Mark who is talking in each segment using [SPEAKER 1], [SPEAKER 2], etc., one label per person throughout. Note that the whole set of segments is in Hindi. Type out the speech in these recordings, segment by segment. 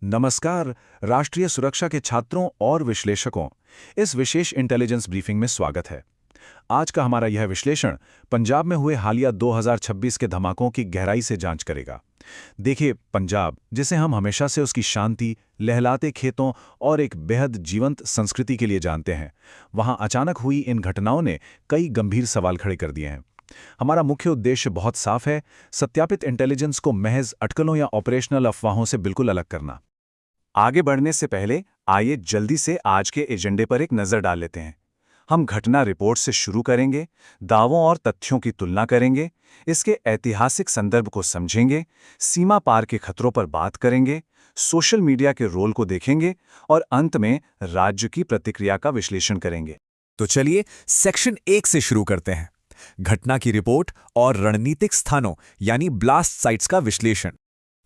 [SPEAKER 1] नमस्कार। राष्ट्रीय सुरक्षा के छात्रों और विश्लेषकों, इस विशेष इंटेलिजेंस ब्रीफिंग में स्वागत है। आज का हमारा यह विश्लेषण पंजाब में हुए हालिया 2026 के धमाकों की गहराई से जांच करेगा। देखिए, पंजाब, जिसे हम हमेशा से उसकी शांति, लहलाते खेतों और एक बेहद जीवंत संस्कृति के लिए जानते हैं, वहां अचानक हुई इन घटनाओं ने कई गंभीर सवाल खड़े कर दिए हैं। हमारा मुख्य उद्देश्य बहुत साफ है: सत्यापित इंटेलिजेंस को महज अटकलों या ऑपरेशनल अफवाहों से बिल्कुल अलग करना। आगे बढ़ने से पहले आइए जल्दी से आज के एजेंडे पर एक नज़र डाल लेते हैं। हम घटना रिपोर्ट से शुरू करेंगे, दावों और तथ्यों की तुलना करेंगे, इसके ऐतिहासिक संदर्भ को समझेंगे, सीमा पार के खतरों पर बात करेंगे, सोशल मीडिया के रोल को देखेंगे और अंत में राज्य की प्रतिक्रिया का विश्लेषण करेंगे।
[SPEAKER 2] तो चलिए सेक्शन 1 से शुरू करते हैं। घटना की रिपोर्ट और रणनीतिक स्थानों यानी ब्लास्ट साइट्स का विश्लेषण।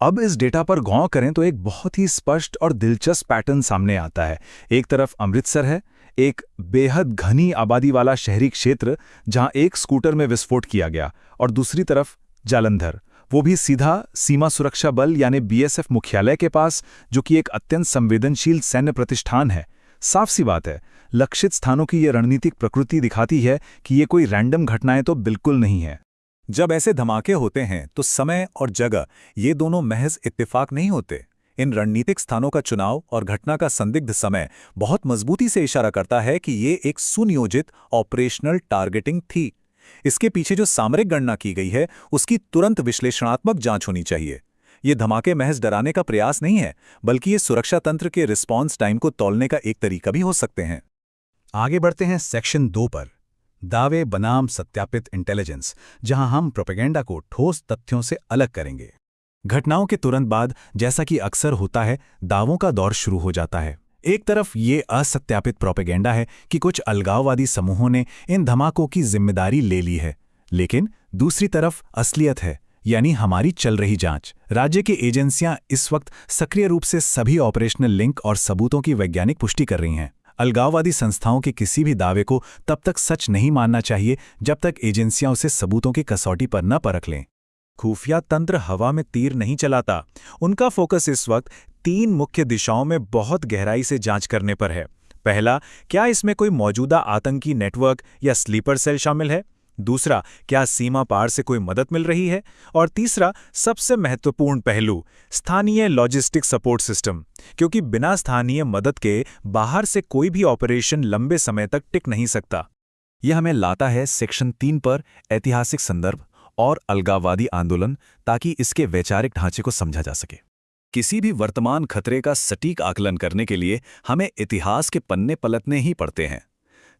[SPEAKER 1] अब इस डेटा पर गौर करें तो एक बहुत ही स्पष्ट और दिलचस्प पैटर्न सामने आता है। एक तरफ अमृतसर है, एक बेहद घनी आबादी वाला शहरी क्षेत्र जहां एक स्कूटर में विस्फोट किया गया, और दूसरी तरफ जालंधर, वो भी सीधा सीमा सुरक्षा बल यानी बीएसएफ मुख्यालय के पास, जो कि एक अत्यंत संवेदनशील सैन्य प्रतिष्ठान है। साफ सी बात है, लक्षित स्थानों की ये रणनीतिक प्रकृति दिखाती है कि ये कोई रैंडम घटनाएं तो बिल्कुल नहीं है।
[SPEAKER 2] जब ऐसे धमाके होते हैं तो समय और जगह, ये दोनों महज इत्तेफाक नहीं होते। इन रणनीतिक स्थानों का चुनाव और घटना का संदिग्ध समय बहुत मजबूती से इशारा करता है कि ये एक सुनियोजित ऑपरेशनल टारगेटिंग थी। इसके पीछे जो सामरिक गणना की गई है, उसकी तुरंत विश्लेषणात्मक जांच होनी चाहिए। ये धमाके महज डराने का प्रयास नहीं है, बल्कि ये सुरक्षा तंत्र के रिस्पॉन्स टाइम को तौलने का एक तरीका भी हो सकते हैं।
[SPEAKER 1] आगे बढ़ते हैं सेक्शन 2 पर, दावे बनाम सत्यापित इंटेलिजेंस, जहां हम प्रोपेगेंडा को ठोस तथ्यों से अलग करेंगे।
[SPEAKER 2] घटनाओं के तुरंत बाद, जैसा कि अक्सर होता है, दावों का दौर शुरू हो जाता है। एक तरफ ये असत्यापित प्रोपेगेंडा है कि कुछ अलगाववादी समूहों ने इन धमाकों की जिम्मेदारी ले ली है, लेकिन दूसरी तरफ असलियत है, यानी हमारी चल रही जांच। राज्य की एजेंसियां इस वक्त सक्रिय रूप से सभी ऑपरेशनल लिंक और सबूतों की वैज्ञानिक पुष्टि कर रही हैं। अलगाववादी संस्थाओं के किसी भी दावे को तब तक सच नहीं मानना चाहिए जब तक एजेंसियां उसे सबूतों की कसौटी पर न परख लें। खुफिया तंत्र हवा में तीर नहीं चलाता। उनका फोकस इस वक्त 3 मुख्य दिशाओं में बहुत गहराई से जांच करने पर है। पहला, क्या इसमें कोई मौजूदा आतंकी नेटवर्क या स्लीपर सेल शामिल है? दूसरा, क्या सीमा पार से कोई मदद मिल रही है? और तीसरा, सबसे महत्वपूर्ण पहलू, स्थानीय लॉजिस्टिक सपोर्ट सिस्टम, क्योंकि बिना स्थानीय मदद के बाहर से कोई भी ऑपरेशन लंबे समय तक टिक नहीं सकता।
[SPEAKER 1] यह हमें लाता है सेक्शन 3 पर, ऐतिहासिक संदर्भ और अलगाववादी आंदोलन, ताकि इसके वैचारिक ढांचे को समझा जा सके।
[SPEAKER 2] किसी भी वर्तमान खतरे का सटीक आकलन करने के लिए हमें इतिहास के पन्ने पलटने ही पड़ते हैं।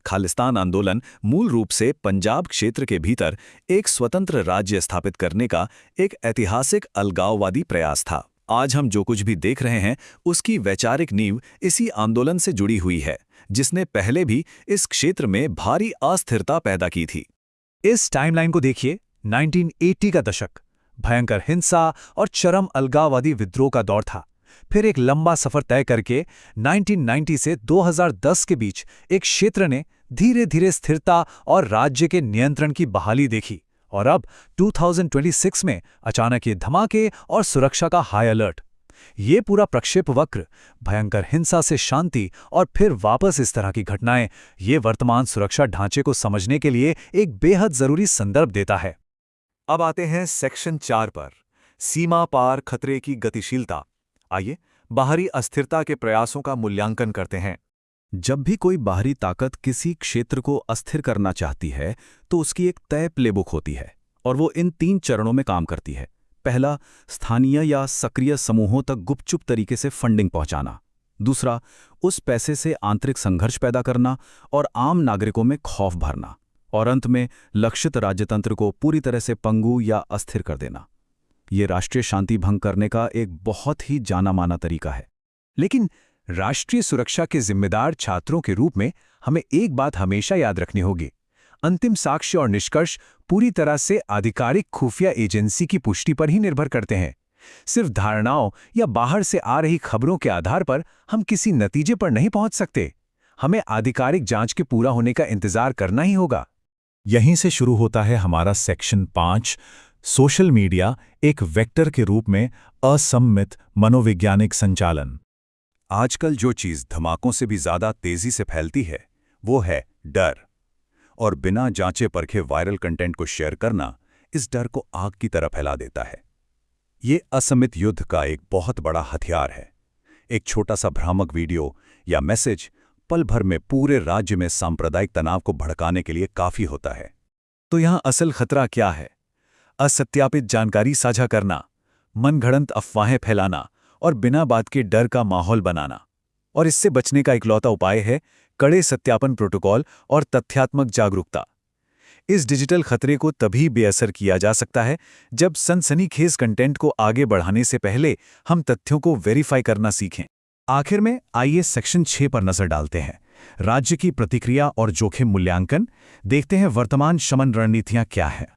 [SPEAKER 2] खालिस्तान आंदोलन मूल रूप से पंजाब क्षेत्र के भीतर एक स्वतंत्र राज्य स्थापित करने का एक ऐतिहासिक अलगाववादी प्रयास था। आज हम जो कुछ भी देख रहे हैं, उसकी वैचारिक नींव इसी आंदोलन से जुड़ी हुई है, जिसने पहले भी इस क्षेत्र में भारी अस्थिरता पैदा की थी।
[SPEAKER 1] इस टाइमलाइन को देखिए। 1980 का दशक, भयंकर हिंसा और चरम अलगाववादी विद्रोह का दौर था। फिर एक लंबा सफर तय करके 1990 से 2010 के बीच एक क्षेत्र ने धीरे धीरे स्थिरता और राज्य के नियंत्रण की बहाली देखी, और अब 2026 में अचानक ये धमाके और सुरक्षा का हाई अलर्ट। ये पूरा प्रक्षेप वक्र, भयंकर हिंसा से शांति और फिर वापस इस तरह की घटनाएं, ये वर्तमान सुरक्षा ढांचे को समझने के लिए एक बेहद जरूरी संदर्भ देता है।
[SPEAKER 2] अब आते हैं सेक्शन 4 पर, सीमा पार खतरे की गतिशीलता। आइए बाहरी अस्थिरता के प्रयासों का मूल्यांकन करते हैं।
[SPEAKER 1] जब भी कोई बाहरी ताकत किसी क्षेत्र को अस्थिर करना चाहती है, तो उसकी एक तय प्लेबुक होती है, और वो इन 3 चरणों में काम करती है। पहला, स्थानीय या सक्रिय समूहों तक गुपचुप तरीके से फंडिंग पहुंचाना। दूसरा, उस पैसे से आंतरिक संघर्ष पैदा करना और आम नागरिकों में खौफ भरना। और अंत में लक्षित राज्यतंत्र को पूरी तरह से पंगु या अस्थिर कर देना। ये राष्ट्रीय शांति भंग करने का एक बहुत ही जाना माना तरीका है। लेकिन राष्ट्रीय सुरक्षा के जिम्मेदार छात्रों के रूप में हमें एक बात हमेशा याद रखनी होगी: अंतिम साक्ष्य और निष्कर्ष पूरी तरह से आधिकारिक खुफिया एजेंसी की पुष्टि पर ही निर्भर करते हैं। सिर्फ धारणाओं या बाहर से आ रही खबरों के आधार पर हम किसी नतीजे पर नहीं पहुंच सकते। हमें आधिकारिक जांच के पूरा होने का इंतजार करना ही होगा।
[SPEAKER 2] यहीं से शुरू होता है हमारा सेक्शन 5, सोशल मीडिया एक वेक्टर के रूप में असम्मित मनोवैज्ञानिक संचालन।
[SPEAKER 1] आजकल जो चीज़ धमाकों से भी ज़्यादा तेज़ी से फैलती है वो है डर। और बिना जांचे परखे वायरल कंटेंट को शेयर करना इस डर को आग की तरह फैला देता है। ये असमित युद्ध का एक बहुत बड़ा हथियार है। एक छोटा सा भ्रामक वीडियो या मैसेज पल भर में पूरे राज्य में सांप्रदायिक तनाव को भड़काने के लिए काफ़ी होता है।
[SPEAKER 2] तो यहाँ असल खतरा क्या है? असत्यापित जानकारी साझा करना, मनगढ़ंत अफवाहें फैलाना और बिना बात के डर का माहौल बनाना। और इससे बचने का इकलौता उपाय है कड़े सत्यापन प्रोटोकॉल और तथ्यात्मक जागरूकता। इस डिजिटल खतरे को तभी बेअसर किया जा सकता है जब सनसनीखेज कंटेंट को आगे बढ़ाने से पहले हम तथ्यों को वेरीफाई करना सीखें। आखिर में आइए सेक्शन 6 पर नजर डालते हैं। राज्य की प्रतिक्रिया और जोखिम मूल्यांकन। देखते हैं वर्तमान शमन रणनीतियां क्या हैं।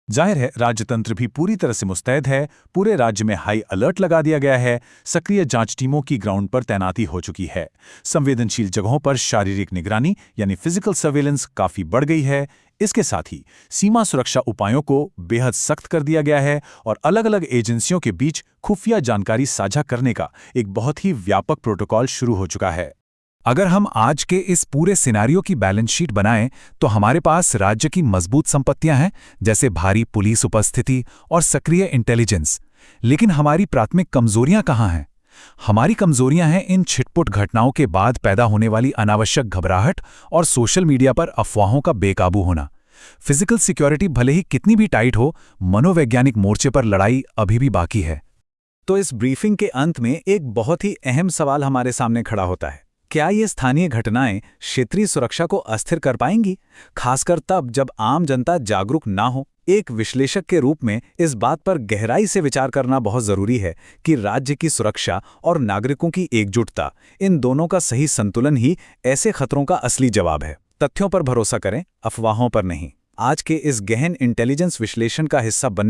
[SPEAKER 2] जाहिर है राज्यतंत्र भी पूरी तरह से मुस्तैद है। पूरे राज्य में हाई अलर्ट लगा दिया गया है। सक्रिय जांच टीमों की ग्राउंड पर तैनाती हो चुकी है। संवेदनशील जगहों पर शारीरिक निगरानी यानी फिजिकल सर्वेलेंस काफी बढ़ गई है। इसके साथ ही सीमा सुरक्षा उपायों को बेहद सख्त कर दिया गया है और अलग अलग एजेंसियों के बीच खुफिया जानकारी साझा करने का एक बहुत ही व्यापक प्रोटोकॉल शुरू हो चुका है। अगर हम आज के इस पूरे सिनेरियो की बैलेंस शीट बनाएं तो हमारे पास राज्य की मजबूत संपत्तियां हैं, जैसे भारी पुलिस उपस्थिति और सक्रिय इंटेलिजेंस। लेकिन हमारी प्राथमिक कमजोरियां कहां हैं? हमारी कमजोरियां हैं इन छिटपुट घटनाओं के बाद पैदा होने वाली अनावश्यक घबराहट और सोशल मीडिया पर अफवाहों का बेकाबू होना। फिजिकल सिक्योरिटी भले ही कितनी भी टाइट हो, मनोवैज्ञानिक मोर्चे पर लड़ाई अभी भी बाकी है। तो इस ब्रीफिंग के अंत में एक बहुत ही अहम सवाल हमारे सामने खड़ा होता है। क्या ये स्थानीय घटनाएं क्षेत्रीय सुरक्षा को अस्थिर कर पाएंगी, खासकर तब जब आम जनता जागरूक ना हो? एक विश्लेषक के रूप में इस बात पर गहराई से विचार करना बहुत जरूरी है कि राज्य की सुरक्षा और नागरिकों की एकजुटता, इन दोनों का सही संतुलन ही ऐसे खतरों का असली जवाब है। तथ्यों पर भरोसा करें, अफवाहों पर नहीं। आज के इस गहन इंटेलिजेंस विश्लेषण का हिस्सा बन